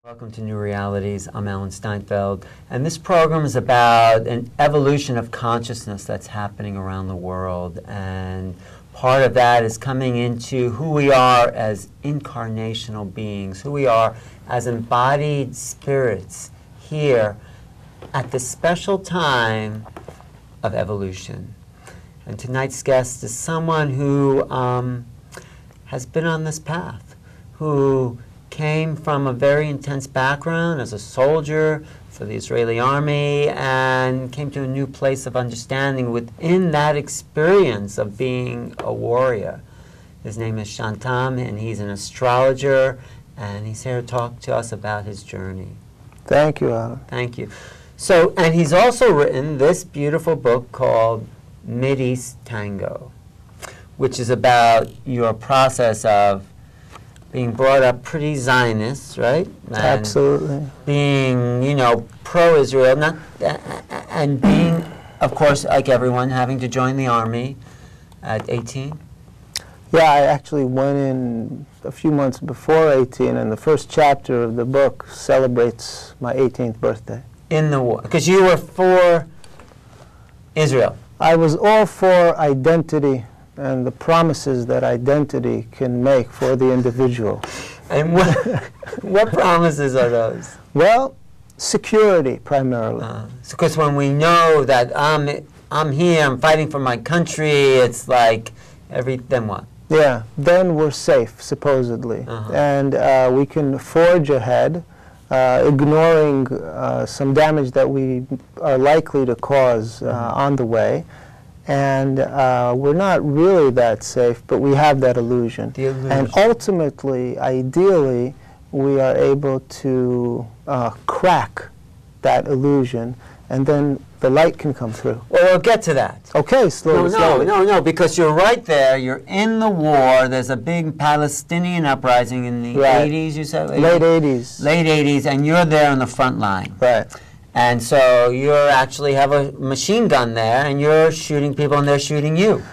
Welcome to New Realities. I'm Steinfeld, and this program is about an evolution of consciousness that's happening around the world, and part of that is coming into who we are as incarnational beings, who we are as embodied spirits here at this special time of evolution. And tonight's guest is someone who has been on this path, who came from a very intense background as a soldier for the Israeli army and came to a new place of understanding within that experience of being a warrior. His name is Shantam, and he's an astrologer, and he's here to talk to us about his journey. Thank you, Alan. Thank you. So, and he's also written this beautiful book called Mideast Tango, which is about your process of being brought up pretty Zionist, right? And absolutely. Being, you know, pro-Israel, and being, of course, like everyone, having to join the army at 18. Yeah, I actually went in a few months before 18, and the first chapter of the book celebrates my 18th birthday. In the war, because you were for Israel. I was all for identity and the promises that identity can make for the individual. And what promises are those? Well, security primarily. Because when we know that I'm here, I'm fighting for my country, it's like then what? Yeah, then we're safe, supposedly. And we can forge ahead, ignoring some damage that we are likely to cause on the way. And we're not really that safe, but we have that illusion. The illusion. And ultimately, ideally, we are able to crack that illusion, and then the light can come through. Well, we'll get to that. Okay, slowly. No, because you're right there. You're in the war. There's a big Palestinian uprising in the 80s, you said? Late 80s. Late 80s, and you're there on the front line. Right. And so you actually have a machine gun there, and you're shooting people, and they're shooting you.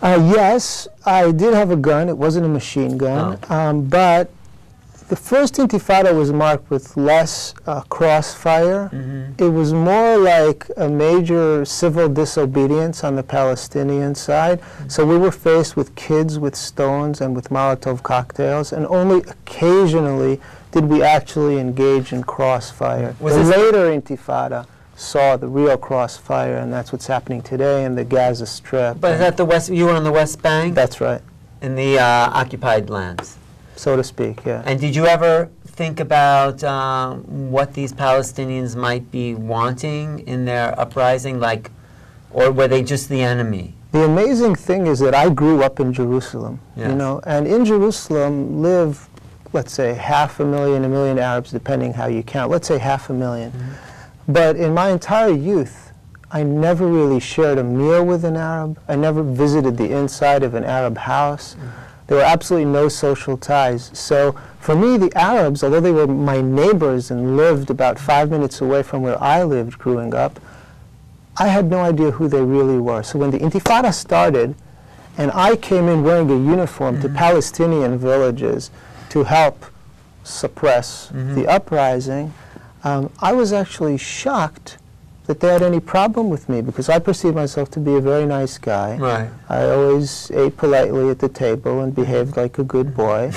Yes, I did have a gun. It wasn't a machine gun. But the first Intifada was marked with less crossfire. It was more like a major civil disobedience on the Palestinian side. So we were faced with kids with stones and with Molotov cocktails, and only occasionally did we actually engage in crossfire. The later Intifada saw the real crossfire, and that's what's happening today in the Gaza Strip. But is that the West? You were on the West Bank? That's right. In the occupied lands? So to speak, yeah. And did you ever think about what these Palestinians might be wanting in their uprising, or were they just the enemy? The amazing thing is that I grew up in Jerusalem, you know, and in Jerusalem live, let's say, 500,000, 1 million Arabs, depending how you count. Let's say 500,000. But in my entire youth, I never really shared a meal with an Arab. I never visited the inside of an Arab house. There were absolutely no social ties. So for me, the Arabs, although they were my neighbors and lived about 5 minutes away from where I lived growing up, I had no idea who they really were. So when the Intifada started, and I came in wearing a uniform to Palestinian villages to help suppress the uprising, I was actually shocked that they had any problem with me, because I perceived myself to be a very nice guy. Right. I always ate politely at the table and behaved like a good boy.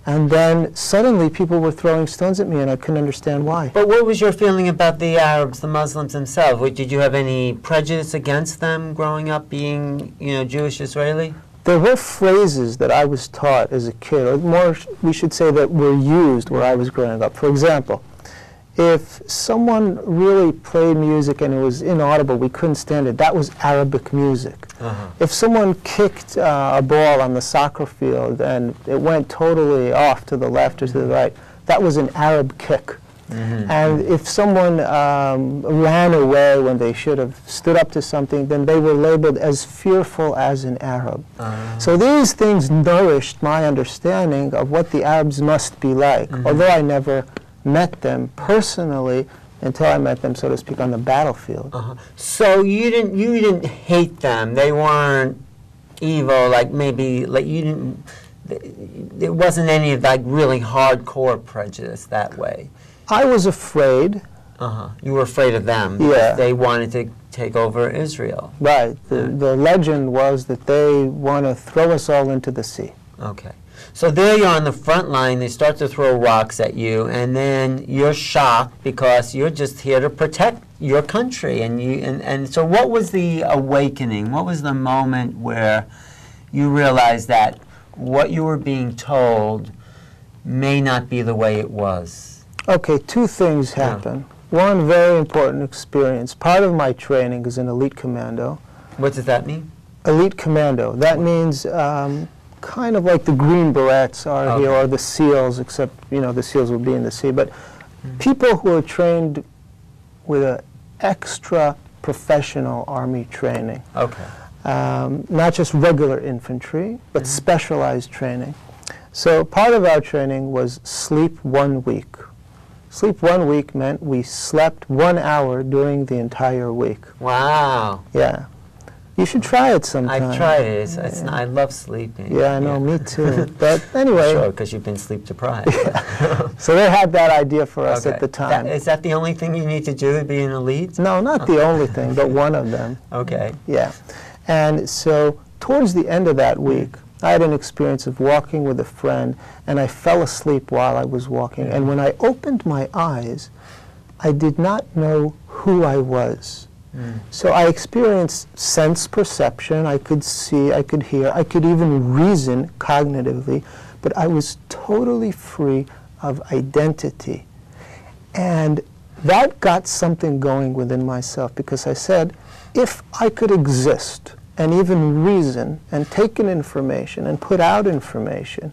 And then suddenly people were throwing stones at me, and I couldn't understand why. But what was your feeling about the Arabs, the Muslims themselves? Did you have any prejudice against them growing up being, you know, Jewish Israeli? There were phrases that I was taught as a kid, or more, we should say, that were used where I was growing up. For example, if someone really played music and it was inaudible, we couldn't stand it, that was Arabic music. If someone kicked a ball on the soccer field and it went totally off to the left or to the right, that was an Arab kick. And if someone ran away when they should have stood up to something, then they were labeled as fearful as an Arab. So these things nourished my understanding of what the Arabs must be like, although I never met them personally until I met them, so to speak, on the battlefield. So you didn't hate them. They weren't evil, like maybe, like you didn't, there wasn't any like really hardcore prejudice that way. I was afraid. You were afraid of them because they wanted to take over Israel. Right. The legend was that they want to throw us all into the sea. Okay. So there you're on the front line, they start to throw rocks at you, and then you're shocked because you're just here to protect your country. And so what was the awakening? What was the moment where you realized that what you were being told may not be the way it was? Okay, two things happen. One very important experience. Part of my training is an elite commando. What does that mean? Elite commando. That means kind of like the Green Berets are here, or the SEALs, except, you know, the SEALs will be in the sea. But people who are trained with an extra professional Army training. Okay. Not just regular infantry, but specialized training. So part of our training was sleep 1 week. Sleep 1 week meant we slept 1 hour during the entire week. Wow. Yeah. You should try it sometime. I've tried it. I love sleeping. Yeah, I know, me too. But anyway. Sure, because you've been sleep deprived. So they had that idea for us at the time. Is that the only thing you need to do to be an elite? No, not the only thing, but one of them. Okay. Yeah. And so towards the end of that week, I had an experience of walking with a friend, and I fell asleep while I was walking. And when I opened my eyes, I did not know who I was. So I experienced sense perception. I could see, I could hear, I could even reason cognitively, but I was totally free of identity. And that got something going within myself, because I said, if I could exist and even reason and take in information and put out information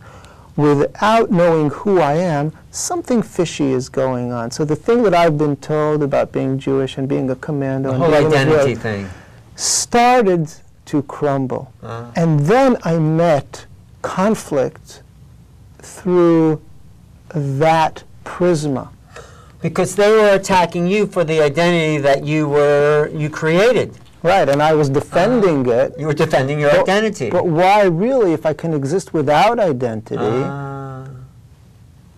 without knowing who I am, something fishy is going on. So the thing that I've been told about being Jewish and being a commando, the whole identity thing, started to crumble. And then I met conflict through that prisma. Because they were attacking you for the identity that you created. Right, and I was defending it. You were defending your identity. But why really, if I can exist without identity,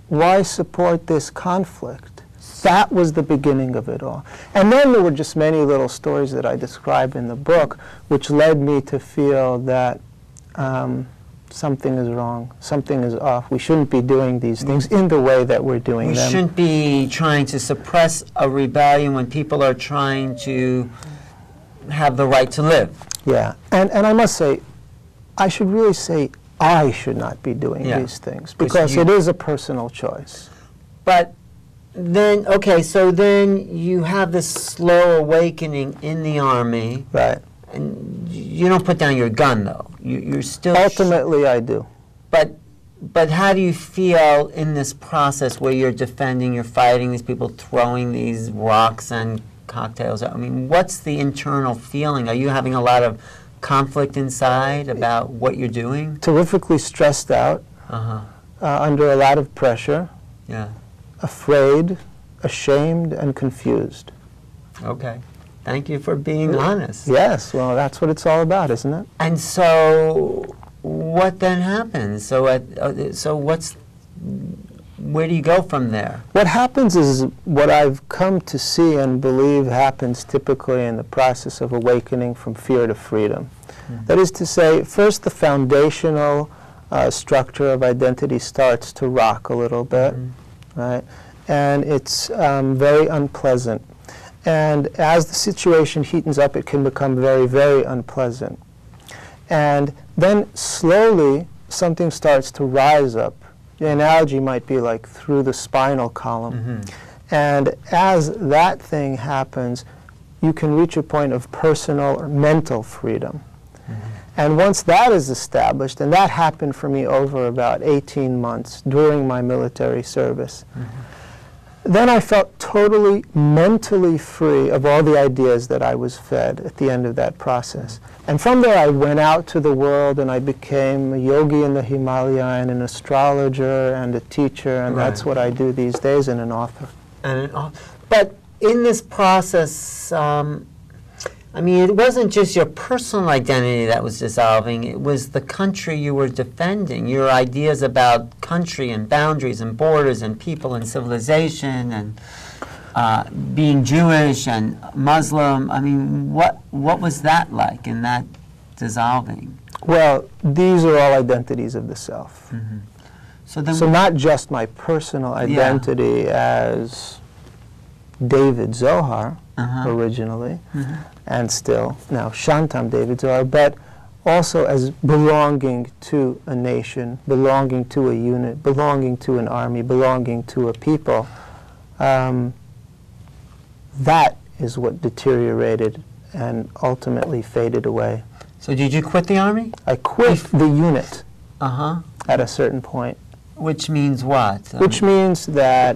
why support this conflict? That was the beginning of it all. And then there were just many little stories that I describe in the book, which led me to feel that something is wrong, something is off. We shouldn't be doing these things in the way that we're doing them. We shouldn't be trying to suppress a rebellion when people are trying to have the right to live. Yeah, and I must say, I should really say I should not be doing these things, because it is a personal choice. But then, okay, so then you have this slow awakening in the Army. Right. And you don't put down your gun, though. You're still... Ultimately, I do. But how do you feel in this process where you're defending, you're fighting these people, throwing these rocks and cocktails? I mean, what's the internal feeling? Are you having a lot of conflict inside about what you're doing? Terrifically stressed out, under a lot of pressure, afraid, ashamed, and confused. Okay. Thank you for being honest. Yes, well, that's what it's all about, isn't it? And so, what then happens? So, where do you go from there? What happens is what I've come to see and believe happens typically in the process of awakening from fear to freedom. That is to say, first the foundational structure of identity starts to rock a little bit, right? And it's very unpleasant. And as the situation heatens up, it can become very, very unpleasant. And then slowly, something starts to rise up. The analogy might be like through the spinal column. And as that thing happens, you can reach a point of personal or mental freedom. And once that is established, and that happened for me over about 18 months during my military service, then I felt totally mentally free of all the ideas that I was fed at the end of that process. And from there I went out to the world and I became a yogi in the Himalaya and an astrologer and a teacher, and that's what I do these days, and an author. But in this process, I mean, it wasn't just your personal identity that was dissolving, it was the country you were defending, your ideas about country and boundaries and borders and people and civilization and being Jewish and Muslim. I mean, what was that like in that dissolving? Well, these are all identities of the self. Mm-hmm. So not just my personal identity as David Zohar, originally, and still now Shantam David Zohar, but also as belonging to a nation, belonging to a unit, belonging to an army, belonging to a people. That is what deteriorated and ultimately faded away. So did you quit the army? I quit the unit at a certain point. Which means what? Which means that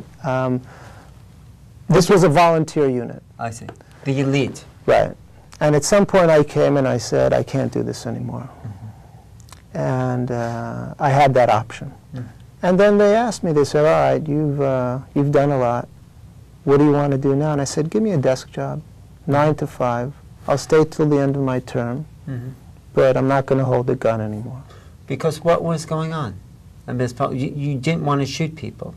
this was a volunteer unit. I see. The elite. Right. And at some point I came and I said, I can't do this anymore. And I had that option. And then they asked me, they said, all right, you've done a lot. What do you want to do now? And I said, give me a desk job, 9 to 5. I'll stay till the end of my term, but I'm not going to hold a gun anymore. Because what was going on? I mean, you didn't want to shoot people.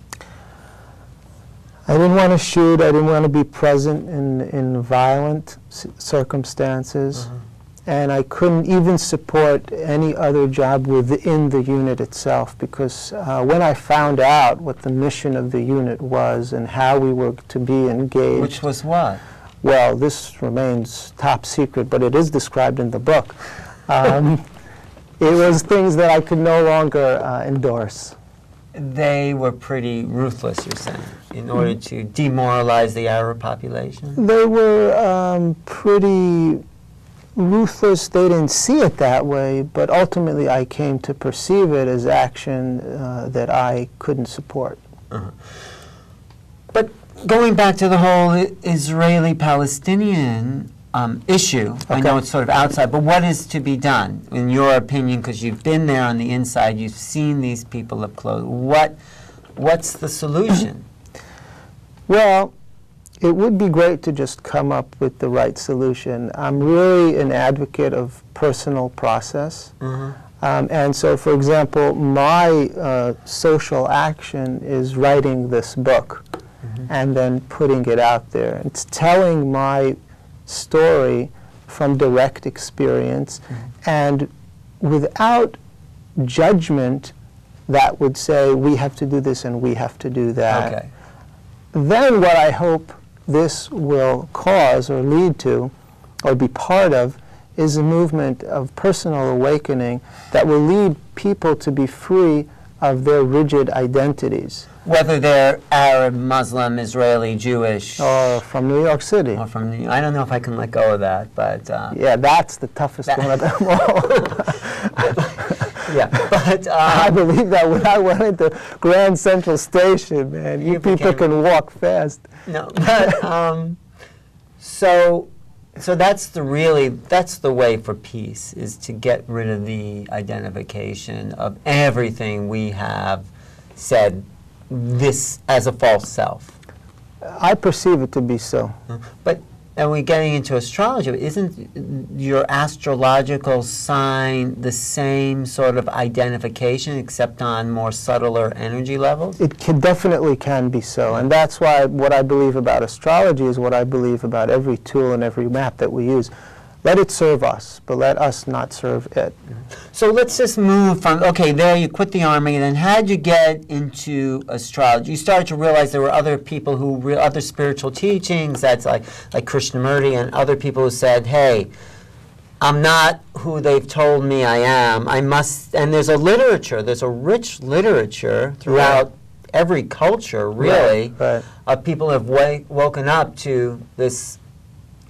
I didn't want to shoot. I didn't want to be present in violent circumstances. And I couldn't even support any other job within the unit itself, because when I found out what the mission of the unit was and how we were to be engaged... Which was what? Well, this remains top secret, but it is described in the book. It was things that I could no longer endorse. They were pretty ruthless, you're saying, in order to demoralize the Arab population? They were pretty ruthless. They didn't see it that way, but ultimately I came to perceive it as action that I couldn't support. But going back to the whole Israeli-Palestinian issue, I know it's sort of outside, but what is to be done, in your opinion, because you've been there on the inside, you've seen these people up close. What's the solution? Well, it would be great to just come up with the right solution. I'm really an advocate of personal process. And so, for example, my social action is writing this book and then putting it out there. It's telling my story from direct experience and without judgment that would say we have to do this and we have to do that. Okay. Then what I hope this will cause or lead to or be part of is a movement of personal awakening that will lead people to be free of their rigid identities. Whether they're Arab, Muslim, Israeli, Jewish. Or from New York City. Or from New York. I don't know if I can let go of that, but... yeah, that's the toughest one of them all. Yeah, but... I believe that when I went into Grand Central Station, man, you people can walk fast. No, but... So that's the way for peace, is to get rid of the identification of everything we have said this as a false self. I perceive it to be so. But, and we're getting into astrology, isn't your astrological sign the same sort of identification except on more subtler energy levels? It definitely can be so, and that's why what I believe about astrology is what I believe about every tool and every map that we use. Let it serve us, but let us not serve it. So let's just move from, okay, there you quit the army, and then how did you get into astrology? You started to realize there were other people who, other spiritual teachings, that's like Krishnamurti and other people who said, hey, I'm not who they've told me I am. I must, and there's a literature, there's a rich literature throughout every culture, really, of people who have woken up to this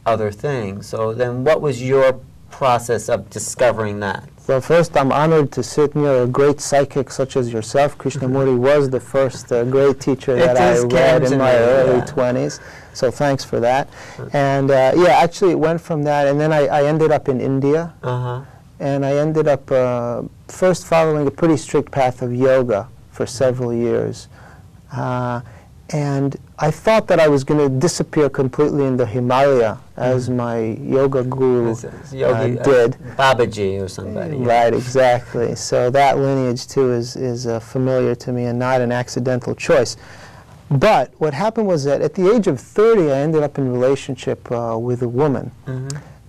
other thing. So then what was your process of discovering that? Well, first, I'm honored to sit near a great psychic such as yourself. Krishnamurti was the first great teacher that I read in my early 20s. So thanks for that. And yeah, actually it went from that, and then I ended up in India. And I ended up first following a pretty strict path of yoga for several years. And I thought that I was going to disappear completely in the Himalaya, as my yoga guru did. Babaji or somebody. Right, exactly. So that lineage, too, is familiar to me and not an accidental choice. But what happened was that at the age of 30, I ended up in a relationship with a woman.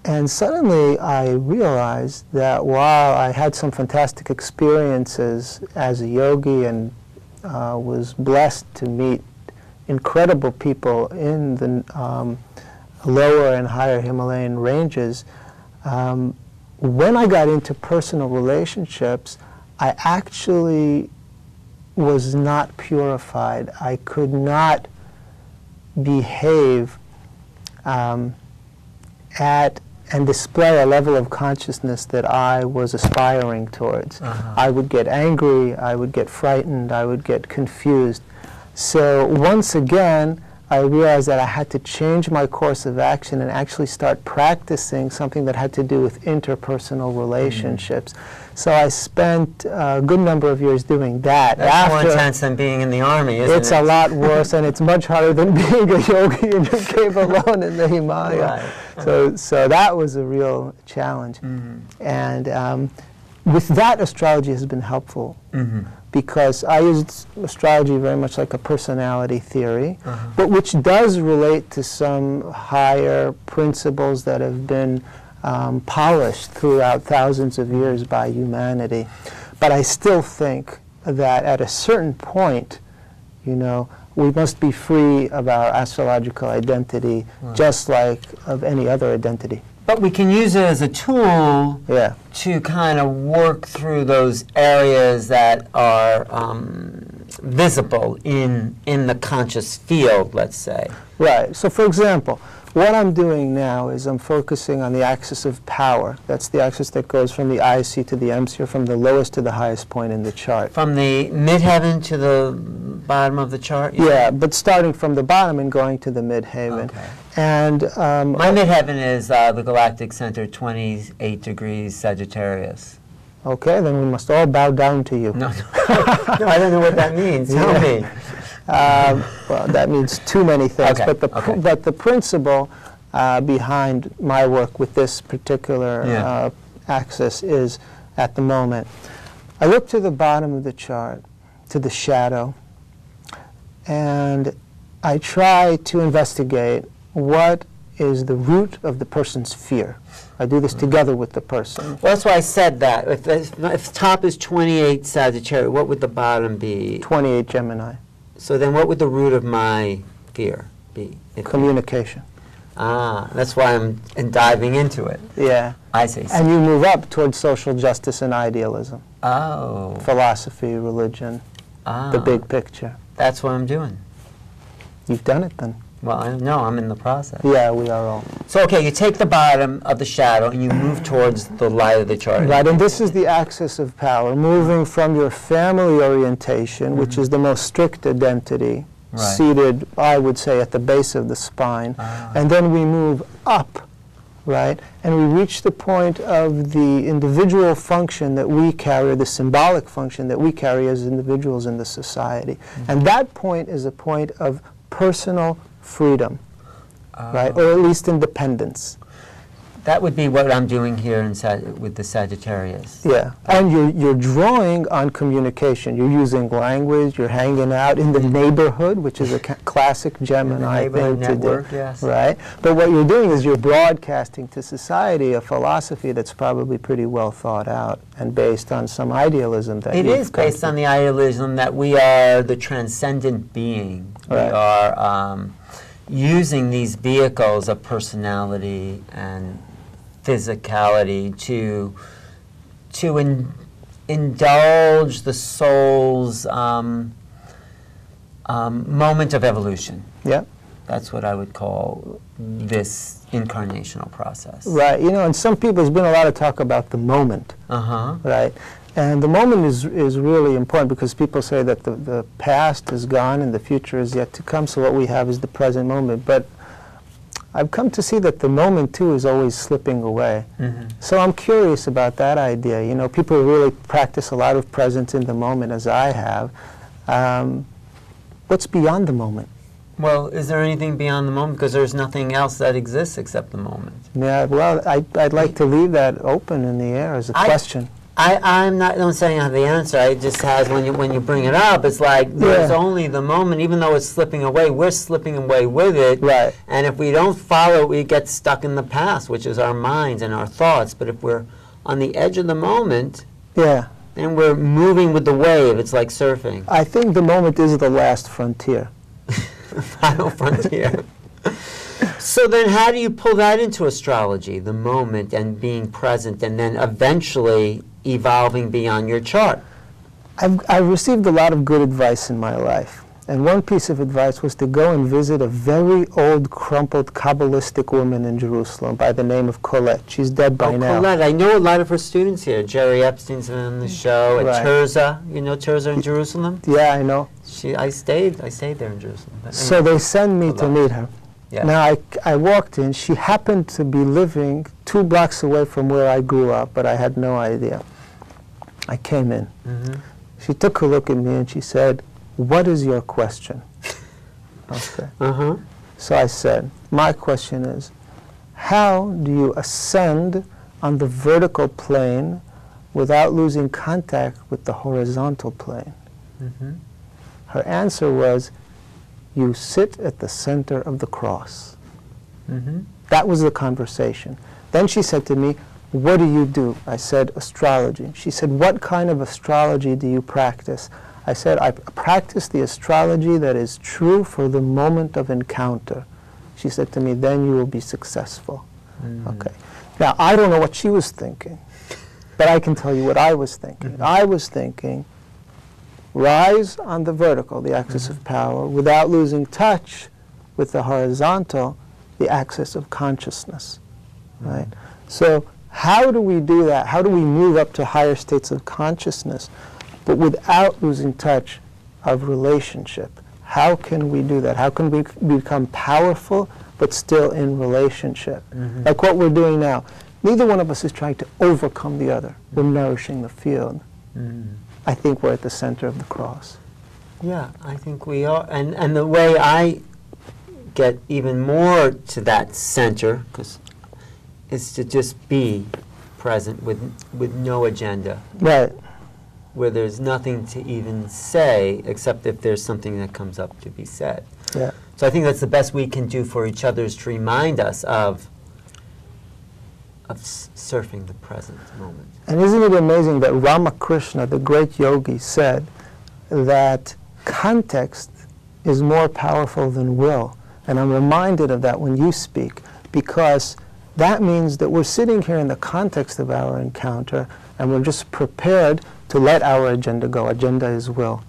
And suddenly I realized that while I had some fantastic experiences as a yogi and was blessed to meet incredible people in the lower and higher Himalayan ranges, when I got into personal relationships, I actually was not purified. I could not behave at and display a level of consciousness that I was aspiring towards. I would get angry, I would get frightened, I would get confused. So once again, I realized that I had to change my course of action and actually start practicing something that had to do with interpersonal relationships. So I spent a good number of years doing that. That's more intense than being in the army, isn't it? It's a lot worse, and it's much harder than being a yogi in your cave alone in the Himalaya. Right. So that was a real challenge. And with that, astrology has been helpful. Because I used astrology very much like a personality theory, but which does relate to some higher principles that have been polished throughout thousands of years by humanity. But I still think that at a certain point, you know, we must be free of our astrological identity, just like of any other identity. But we can use it as a tool to kind of work through those areas that are visible in the conscious field, let's say. Right. So, for example, what I'm doing now is I'm focusing on the axis of power. That's the axis that goes from the IC to the M-sphere, from the lowest to the highest point in the chart. From the midheaven to the bottom of the chart? Yeah, but starting from the bottom and going to the midheaven. Okay. And my midheaven is the galactic center, 28 degrees Sagittarius. Okay, then we must all bow down to you. No, I don't know what that means. Tell me. Well, that means too many things. Okay. But the principle behind my work with this particular axis is, at the moment, I look to the bottom of the chart, to the shadow, and I try to investigate what is the root of the person's fear. I do this together with the person. Well, that's why I said that. If the top is 28 Sagittarius, what would the bottom be? 28 Gemini. So then what would the root of my fear be? Communication. Ah, that's why I'm diving into it. Yeah. I see. And you move up towards social justice and idealism. Oh. Philosophy, religion, the big picture. That's what I'm doing. You've done it then. Well, I know, I'm in the process. Yeah, we are all. So, okay, you take the bottom of the shadow and you move towards the light of the chart. Right, and this is the axis of power, moving from your family orientation, which is the most strict identity, seated, I would say, at the base of the spine, and then we move up, right, and we reach the point of the individual function that we carry, the symbolic function that we carry as individuals in the society. And that point is a point of personal freedom, right, or at least independence. That would be what I'm doing here with the Sagittarius. Yeah, and you're drawing on communication. You're using language. You're hanging out in the neighborhood, which is a classic Gemini thing to do. Yes. Right? But what you're doing is you're broadcasting to society a philosophy that's probably pretty well thought out and based on some idealism that it is based on the idealism that we are the transcendent being. Right. We are using these vehicles of personality and physicality to indulge the soul's moment of evolution. Yeah. That's what I would call this incarnational process. Right. You know, and some people, there's been a lot of talk about the moment. Right. And the moment is really important because people say that the past is gone and the future is yet to come, so what we have is the present moment. But I've come to see that the moment, too, is always slipping away. So I'm curious about that idea. You know, people who really practice a lot of presence in the moment, as I have. What's beyond the moment? Well, is there anything beyond the moment? Because there's nothing else that exists except the moment. Yeah, well, I'd like to leave that open in the air as a question. I'm not saying I have the answer. I just has when you bring it up, it's like there's only the moment, even though it's slipping away, we're slipping away with it. Right. And if we don't follow it, we get stuck in the past, which is our minds and our thoughts. But if we're on the edge of the moment, then we're moving with the wave. It's like surfing. I think the moment is the last frontier. Final frontier. So then how do you pull that into astrology, the moment and being present, and then eventually evolving beyond your chart? I've received a lot of good advice in my life. And one piece of advice was to go and visit a very old, crumpled, Kabbalistic woman in Jerusalem by the name of Colette. She's dead by now. Colette. I know a lot of her students here. Jerry Epstein's been on the show. And Right. Tirzah. You know Tirzah in Jerusalem? Yeah, I know. I stayed there in Jerusalem. But So anyway. they send me to meet her. Yeah. Now, I walked in. She happened to be living 2 blocks away from where I grew up, but I had no idea. I came in. Mm-hmm. She took a look at me and she said, "What is your question?" Okay. Uh-huh. So I said, "My question is, how do you ascend on the vertical plane without losing contact with the horizontal plane?" Mm-hmm. Her answer was, "You sit at the center of the cross." Mm-hmm. That was the conversation. Then she said to me, "What do you do?" I said, "Astrology." She said, "What kind of astrology do you practice?" I said, "I practice the astrology that is true for the moment of encounter." She said to me, "Then you will be successful." Okay. Now, I don't know what she was thinking, but I can tell you what I was thinking. I was thinking, rise on the vertical, the axis of power, without losing touch with the horizontal, the axis of consciousness. Right? So how do we do that? How do we move up to higher states of consciousness, but without losing touch of relationship? How can we do that? How can we become powerful, but still in relationship? Like what we're doing now. Neither one of us is trying to overcome the other. We're nourishing the field. I think we're at the center of the cross. Yeah, I think we are. And the way I get even more to that center, is to just be present with no agenda. Right. Where there's nothing to even say except if there's something that comes up to be said. Yeah. So I think that's the best we can do for each other, is to remind us of surfing the present moment. And isn't it amazing that Ramakrishna, the great yogi, said that context is more powerful than will? And I'm reminded of that when you speak, because that means that we're sitting here in the context of our encounter and we're just prepared to let our agenda go. Agenda is will.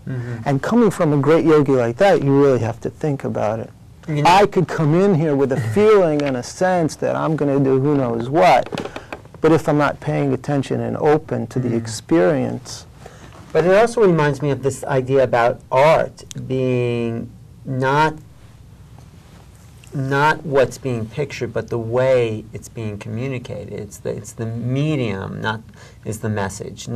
And coming from a great yogi like that, you really have to think about it. You know, I could come in here with a feeling and a sense that I'm going to do who knows what, but if I'm not paying attention and open to the experience. But it also reminds me of this idea about art being not what's being pictured, but the way it's being communicated. It's the medium, is the message.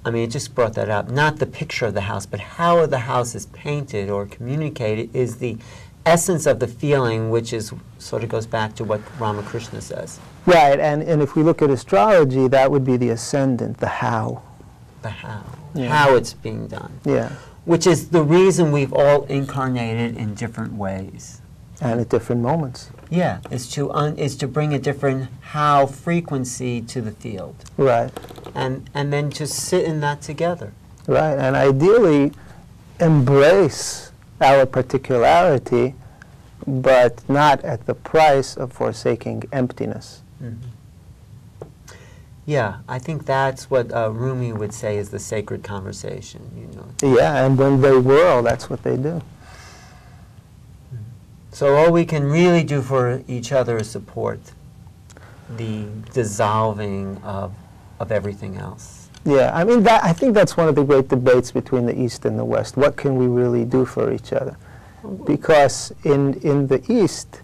It just brought that up. Not the picture of the house, but how the house is painted or communicated is the essence of the feeling, which is sort of goes back to what Ramakrishna says. Right, and if we look at astrology, that would be the ascendant, the how. The how. Yeah. How it's being done. Yeah. Which is the reason we've all incarnated in different ways. And at different moments. Yeah, is to bring a different how frequency to the field. Right. And then to sit in that together. Right, and ideally embrace our particularity, but not at the price of forsaking emptiness. Yeah, I think that's what Rumi would say is the sacred conversation. Yeah, and when they whirl, that's what they do. So all we can really do for each other is support the dissolving of everything else. Yeah, I think that's one of the great debates between the East and the West. What can we really do for each other? Because in the East,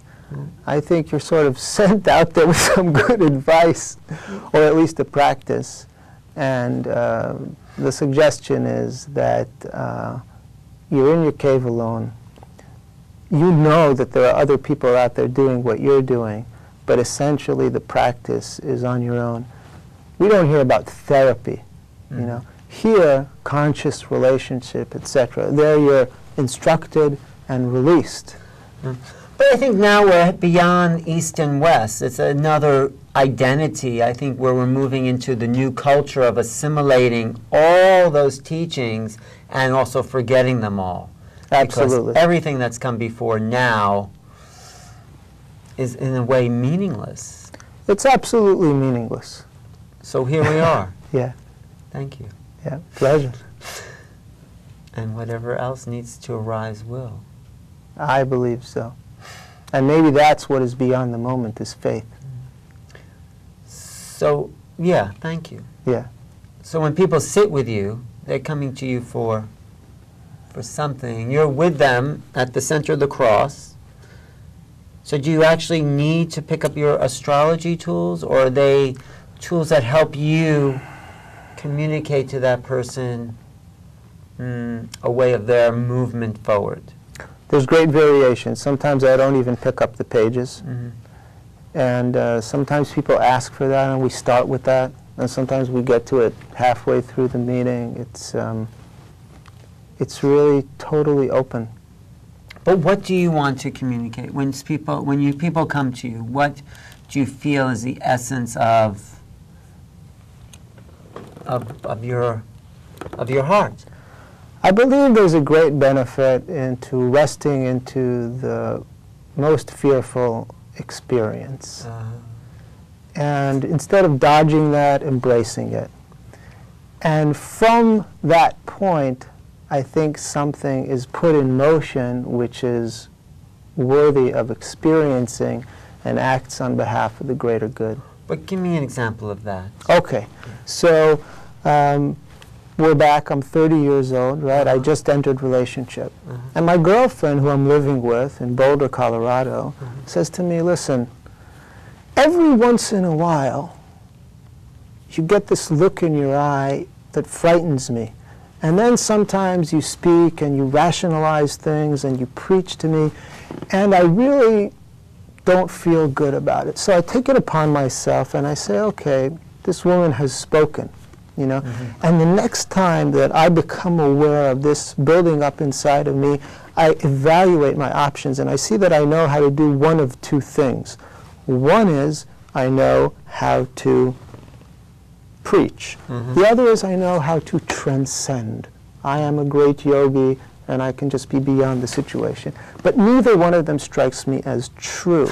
I think you're sort of sent out there with some good advice, or at least a practice. And the suggestion is that you're in your cave alone, you know that there are other people out there doing what you're doing, but essentially the practice is on your own. We don't hear about therapy, you know. Here, conscious relationship, etc. There you're instructed and released. But I think now we're beyond East and West. It's another identity, I think, where we're moving into the new culture of assimilating all those teachings and also forgetting them all. Absolutely. Because everything that's come before now is in a way meaningless. It's absolutely meaningless. So here we are. Yeah. Thank you. Yeah, pleasure. And whatever else needs to arise will. I believe so. And maybe that's what is beyond the moment, is faith. So, yeah, thank you. Yeah. So when people sit with you, they're coming to you for something. You're with them at the center of the cross. So do you actually need to pick up your astrology tools, or are they tools that help you communicate to that person a way of their movement forward? There's great variation. Sometimes I don't even pick up the pages. And sometimes people ask for that, and we start with that. And sometimes we get to it halfway through the meeting. It's really totally open. But what do you want to communicate? When people come to you, what do you feel is the essence of your heart? I believe there's a great benefit into resting into the most fearful experience. And instead of dodging that, embracing it. And from that point, I think something is put in motion which is worthy of experiencing and acts on behalf of the greater good. But give me an example of that. Okay. So we're back. I'm 30 years old, right? I just entered relationship. And my girlfriend, who I'm living with in Boulder, Colorado, says to me, listen, every once in a while, you get this look in your eye that frightens me. And then sometimes you speak and you rationalize things and you preach to me, and I really don't feel good about it. So I take it upon myself and I say, okay, this woman has spoken, you know. And the next time that I become aware of this building up inside of me, I evaluate my options and I see that I know how to do one of two things. One is I know how to preach. The other is I know how to transcend. I am a great yogi and I can just be beyond the situation. But neither one of them strikes me as true.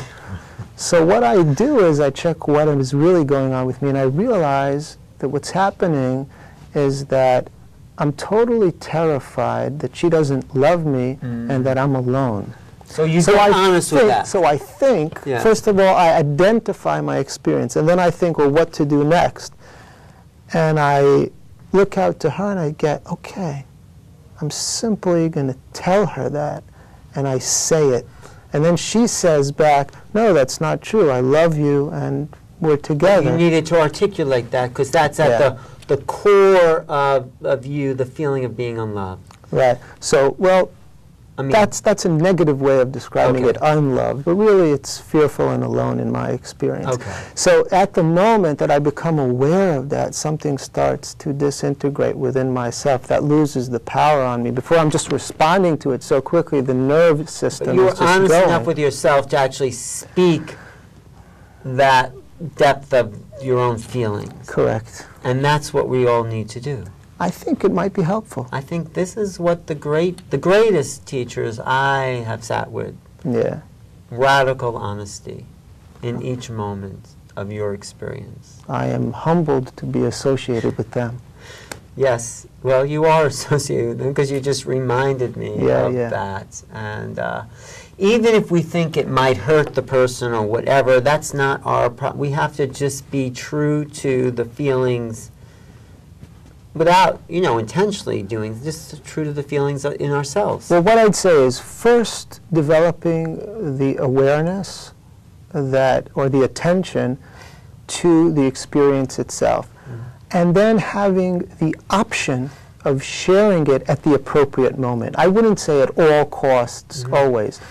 So what I do is I check what is really going on with me, and I realize that what's happening is that I'm totally terrified that she doesn't love me and that I'm alone. So you get honest with that. So I think, first of all, I identify my experience, and then I think, well, what to do next? And I look out to her and I get, okay, I'm simply going to tell her that, and I say it. And then she says back, no, that's not true. I love you, and we're together. You needed to articulate that, because that's at the core of you, the feeling of being unloved. Right. So, well, I mean, that's a negative way of describing it, unloved, but really it's fearful and alone in my experience. So at the moment that I become aware of that, something starts to disintegrate within myself that loses the power on me. Before I'm just responding to it so quickly, the nerve system is just going. You were honest enough with yourself to actually speak that depth of your own feelings. Correct. And that's what we all need to do. I think it might be helpful. I think this is what the greatest teachers I have sat with. Yeah. Radical honesty in each moment of your experience. I am humbled to be associated with them. Yes. Well, you are associated with them because you just reminded me of that. And even if we think it might hurt the person or whatever, that's not our problem. We have to just be true to the feelings without, intentionally doing, just true to the feelings in ourselves. Well, what I'd say is first developing the awareness that, or the attention to the experience itself, and then having the option of sharing it at the appropriate moment. I wouldn't say at all costs always.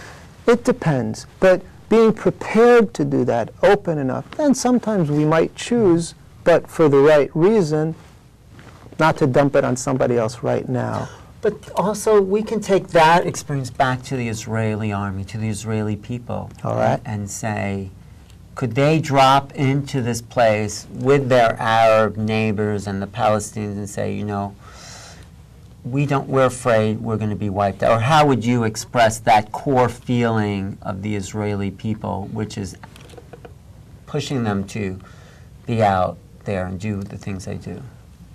It depends, but being prepared to do that, open enough, then sometimes we might choose, but for the right reason, not to dump it on somebody else right now. But also, we can take that experience back to the Israeli army, to the Israeli people, All right. and say, could they drop into this place with their Arab neighbors and the Palestinians and say, you know, we're afraid we're going to be wiped out? Or how would you express that core feeling of the Israeli people, which is pushing them to be out there and do the things they do?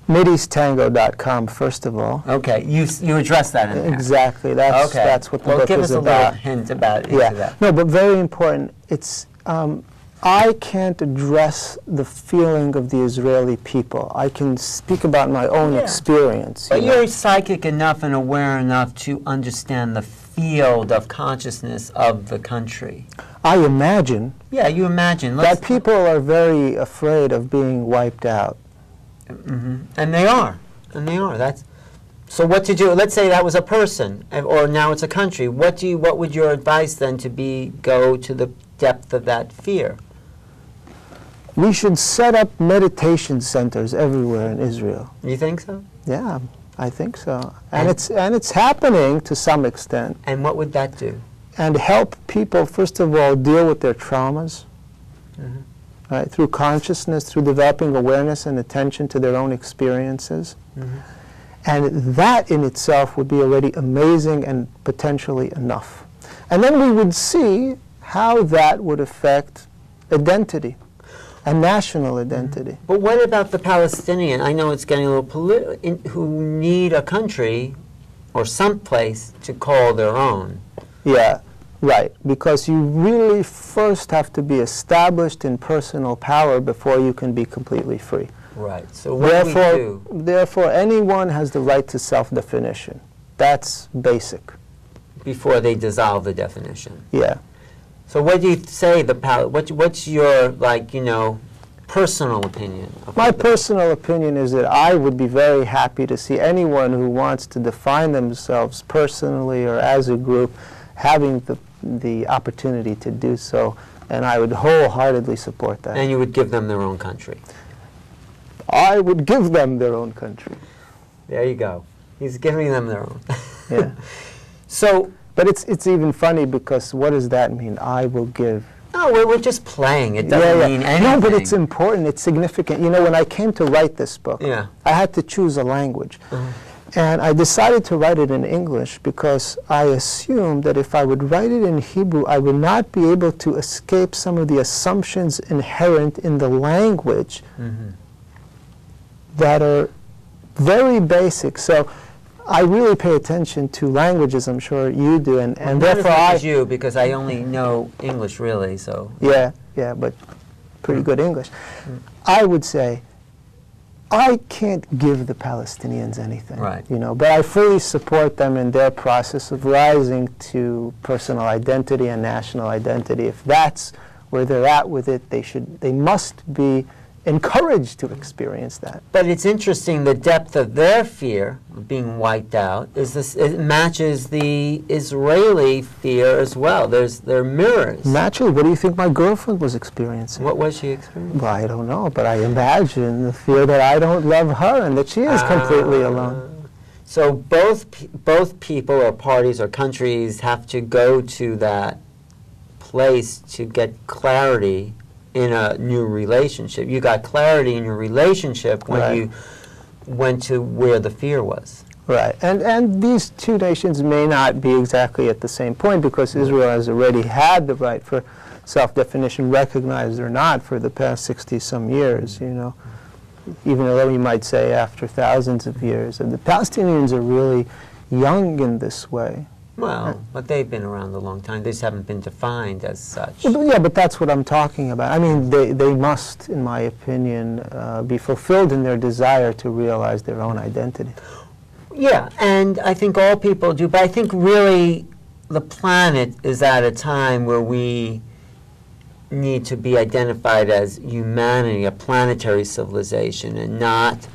MideastTango.com, first of all. Okay, you address that in there. Exactly, that's what the book is about. Give us a little hint about that. No, but very important. It's I can't address the feeling of the Israeli people. I can speak about my own experience. But you're psychic enough and aware enough to understand the field of consciousness of the country. I imagine. Yeah, you imagine. That people are very afraid of being wiped out. Mm-hmm. And they are. So what to do? Let's say that was a person, or now it's a country. What would your advice then to be? Go to the depth of that fear. We should set up meditation centers everywhere in Israel. You think so? Yeah, I think so. And it's happening to some extent. And what would that do? And help people, first of all, deal with their traumas. Mm-hmm. Right, through consciousness, through developing awareness and attention to their own experiences. Mm-hmm. And that in itself would be already amazing and potentially enough. And then we would see how that would affect identity and national identity. Mm-hmm. But what about the Palestinian? I know it's getting a little political, who need a country or some place to call their own. Yeah. Right, because you really first have to be established in personal power before you can be completely free. Right, so what do we do? Therefore, anyone has the right to self-definition. That's basic. Before they dissolve the definition. Yeah. So what do you say, what's your, personal opinion? My personal opinion is that I would be very happy to see anyone who wants to define themselves personally or as a group having the opportunity to do so, and I would wholeheartedly support that. And you would give them their own country? I would give them their own country. There you go. He's giving them their own. Yeah. So, but it's even funny because what does that mean? I will give. No, we're just playing. It doesn't mean anything. No, but it's important. It's significant. You know, when I came to write this book, I had to choose a language. And I decided to write it in English because I assumed that if I would write it in Hebrew, I would not be able to escape some of the assumptions inherent in the language that are very basic. So I really pay attention to languages, I'm sure you do, and therefore you, because I only know English really, so. Yeah, but pretty good English. I would say, I can't give the Palestinians anything, but I fully support them in their process of rising to personal identity and national identity. If that's where they're at with it, they must be encouraged to experience that. But it's interesting, the depth of their fear of being wiped out it matches the Israeli fear as well. They're mirrors. Naturally, what do you think my girlfriend was experiencing? What was she experiencing? Well, I don't know, but I imagine the fear that I don't love her and that she is completely alone. So both people or parties or countries have to go to that place to get clarity in a new relationship. You got clarity in your relationship when you went to where the fear was. Right, and these two nations may not be exactly at the same point because Israel has already had the right for self-definition, recognized or not, for the past 60-some years, even though you might say after thousands of years. And the Palestinians are really young in this way. Well, but they've been around a long time. They just haven't been defined as such. Yeah, but that's what I'm talking about. I mean, they must, in my opinion, be fulfilled in their desire to realize their own identity. Yeah, and I think all people do, but I think really the planet is at a time where we need to be identified as humanity, a planetary civilization, and not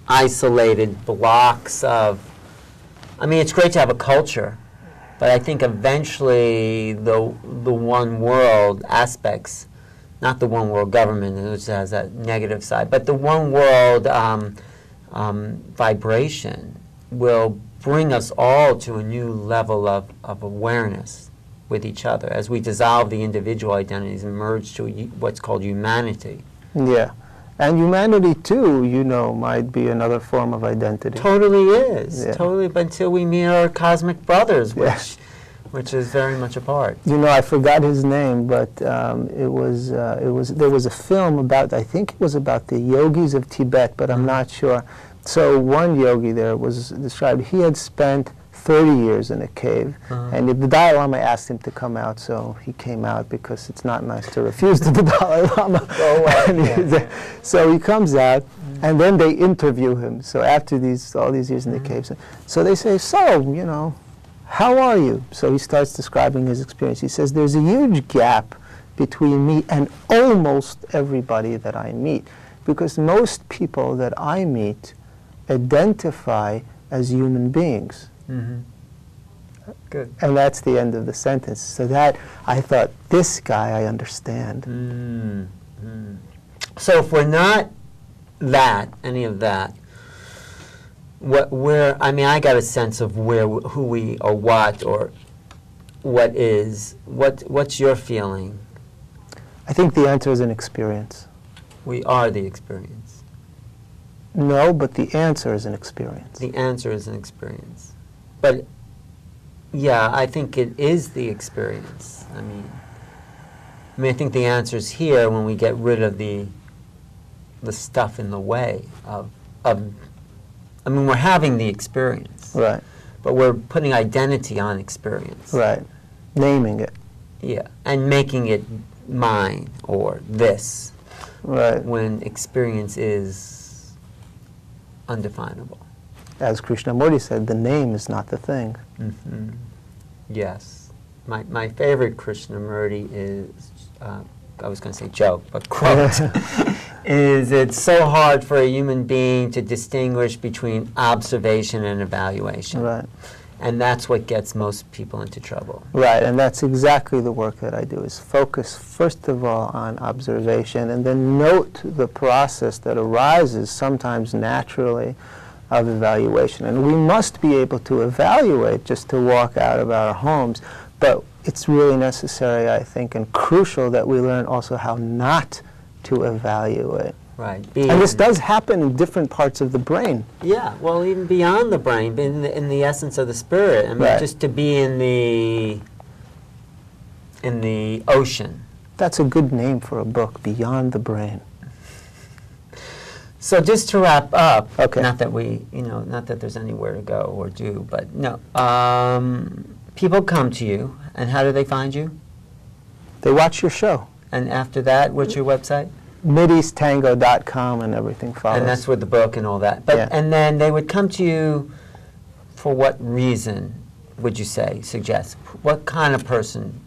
isolated blocks of... I mean, it's great to have a culture, But I think eventually the one world aspects, not the one world government, which has that negative side, but the one world vibration will bring us all to a new level of awareness with each other as we dissolve the individual identities and merge to what's called humanity. Yeah. And humanity, too, you know, might be another form of identity. Totally is. Yeah. Totally, but until we meet our cosmic brothers, Yeah. which is very much apart. You know, I forgot his name, but there was a film about, I think it was about the yogis of Tibet, but I'm not sure. So one yogi there was described, he had spent 30 years in a cave, and the Dalai Lama asked him to come out, so he came out because it's not nice to refuse to the Dalai Lama. Go away. So he comes out, and then they interview him. So after all these years in the cave, so they say, so, you know, how are you? So he starts describing his experience. He says, there's a huge gap between me and almost everybody that I meet, because most people that I meet identify as human beings. Good. And that's the end of the sentence. So that, I thought, this guy I understand. So if we're not any of that, I mean, I got a sense of who we or what is. What's your feeling? I think the answer is an experience. We are the experience. No, but the answer is an experience. The answer is an experience. But, yeah, I think it is the experience. I mean, I think the answer is here when we get rid of the stuff in the way of I mean, we're having the experience. Right. But we're putting identity on experience. Right. Naming it. Yeah. And making it mine or this. Right. When experience is undefinable. As Krishnamurti said, the name is not the thing. Yes. My favorite Krishnamurti is, I was going to say joke, but quote, is it's so hard for a human being to distinguish between observation and evaluation. Right. And that's what gets most people into trouble. Right, and that's exactly the work that I do, is focus first of all on observation and then note the process that arises sometimes naturally of evaluation. And we must be able to evaluate just to walk out of our homes, but it's really necessary, I think, and crucial that we learn also how not to evaluate. Right. And this does happen in different parts of the brain. Yeah, well, even beyond the brain, in the essence of the spirit. I mean, Right. just to be in the ocean. That's a good name for a book, Beyond the Brain. So just to wrap up, Okay. not that there's anywhere to go or do, but no. People come to you, and how do they find you? They watch your show. And after that, what's your website? MideastTango.com, and everything follows. And that's with the book and all that. But Yeah. And then they would come to you for what reason would you suggest? What kind of person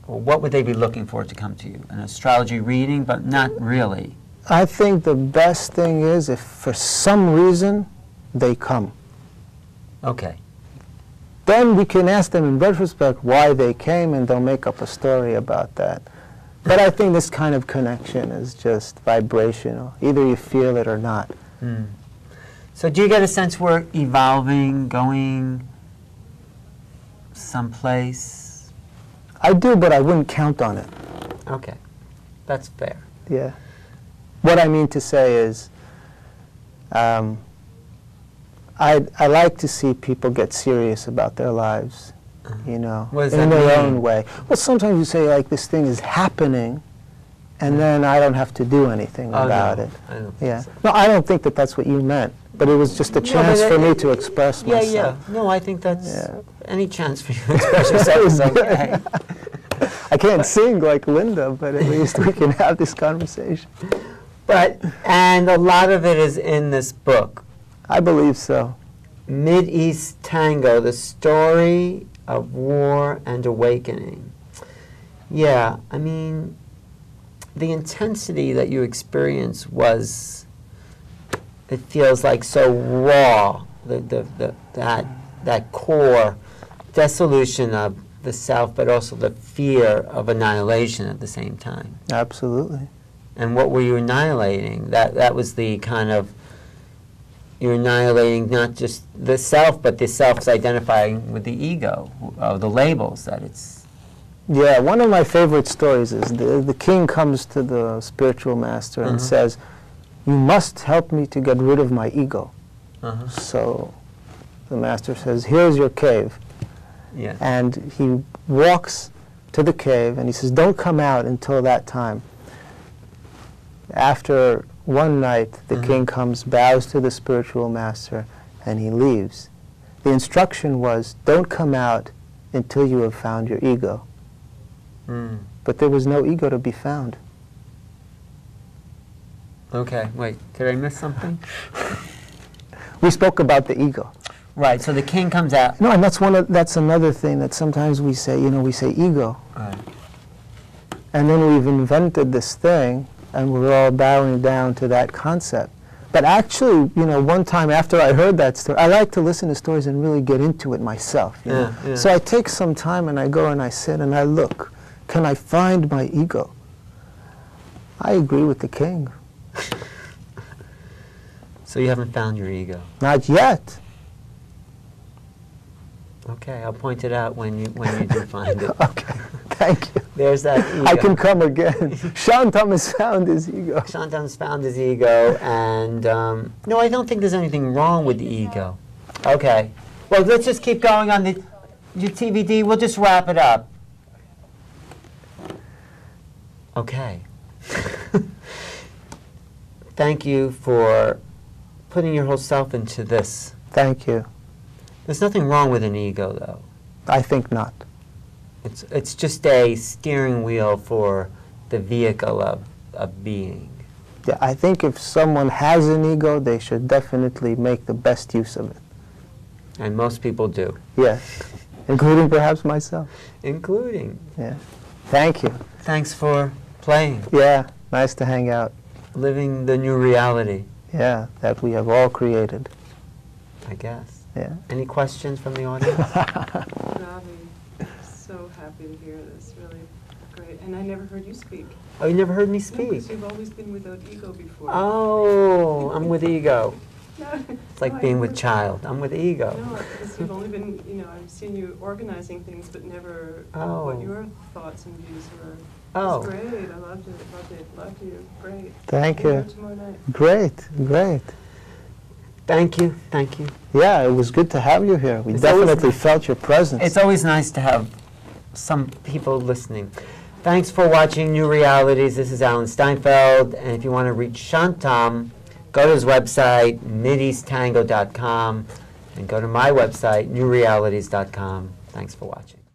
what would they be looking for to come to you? An astrology reading, but not really. I think the best thing is if for some reason they come. Okay. Then we can ask them in retrospect why they came, and they'll make up a story about that. But I think this kind of connection is just vibrational. Either you feel it or not. So do you get a sense we're evolving, going someplace? I do, but I wouldn't count on it. Okay. That's fair. Yeah. What I mean to say is, I like to see people get serious about their lives, you know, What does in that their mean? own way. Well, sometimes you say, like, this thing is happening, and then I don't have to do anything about it. I don't think Yeah. so. No, I don't think that that's what you meant, but it was just a chance for me to express Yeah, myself. yeah. No, I think that's Yeah. any chance for you to express yourself is okay. I can't sing like Linda, but at least we can have this conversation. And a lot of it is in this book. I believe so. Mideast Tango, the story of war and awakening. Yeah, I mean, the intensity that you experience it feels like so raw, that core dissolution of the self, but also the fear of annihilation at the same time. Absolutely. And what were you annihilating? That was the kind of, you're annihilating not just the self, but the self's identifying with the ego, the labels that it's. Yeah, one of my favorite stories is the king comes to the spiritual master and says, "You must help me to get rid of my ego." So the master says, "Here's your cave." Yeah. And he walks to the cave and he says, "Don't come out until that time." After one night, the king comes, bows to the spiritual master, and he leaves. The instruction was, don't come out until you have found your ego. But there was no ego to be found. Okay, wait, did I miss something? We spoke about the ego. Right, so the king comes out. No, and that's another thing that sometimes we say, we say ego. Right. And then we've invented this thing, and we're all bowing down to that concept. But actually, one time after I heard that story, I like to listen to stories and really get into it myself. Yeah. So I take some time and I go and I sit and I look. Can I find my ego? I agree with the king. So you haven't found your ego? Not yet. Okay, I'll point it out when you do find it. Okay, thank you. There's that ego. I can come again. Shantam has found his ego. Shantam's found his ego, and no, I don't think there's anything wrong with the ego. Okay, well, let's just keep going on your TVD. We'll just wrap it up. Okay. Thank you for putting your whole self into this. Thank you. There's nothing wrong with an ego, though. I think not. It's just a steering wheel for the vehicle of being. Yeah, I think if someone has an ego, they should definitely make the best use of it. And most people do. Yes, including perhaps myself. Including. Yeah. Thank you. Thanks for playing. Yeah, nice to hang out. Living the new reality. Yeah, that we have all created. I guess. Yeah. Any questions from the audience? Ravi, so happy to hear this. Really great. And I never heard you speak. Oh, you never heard me No, speak? because you've always been without ego before. Oh, I'm with ego. No, It's like no, being I with never- child. I'm with ego. No, because you've only been, I've seen you organizing things, but never Oh. what your thoughts and views were. Oh. It's great. I loved it. Loved you. Great. Thank Be you. here tomorrow night. Great, great. Thank you. Thank you. Yeah, it was good to have you here. We It's always definitely nice. felt your presence. It's always nice to have some people listening. Thanks for watching New Realities. This is Alan Steinfeld. And if you want to reach Shantam, go to his website, mideasttango.com, and go to my website, newrealities.com. Thanks for watching.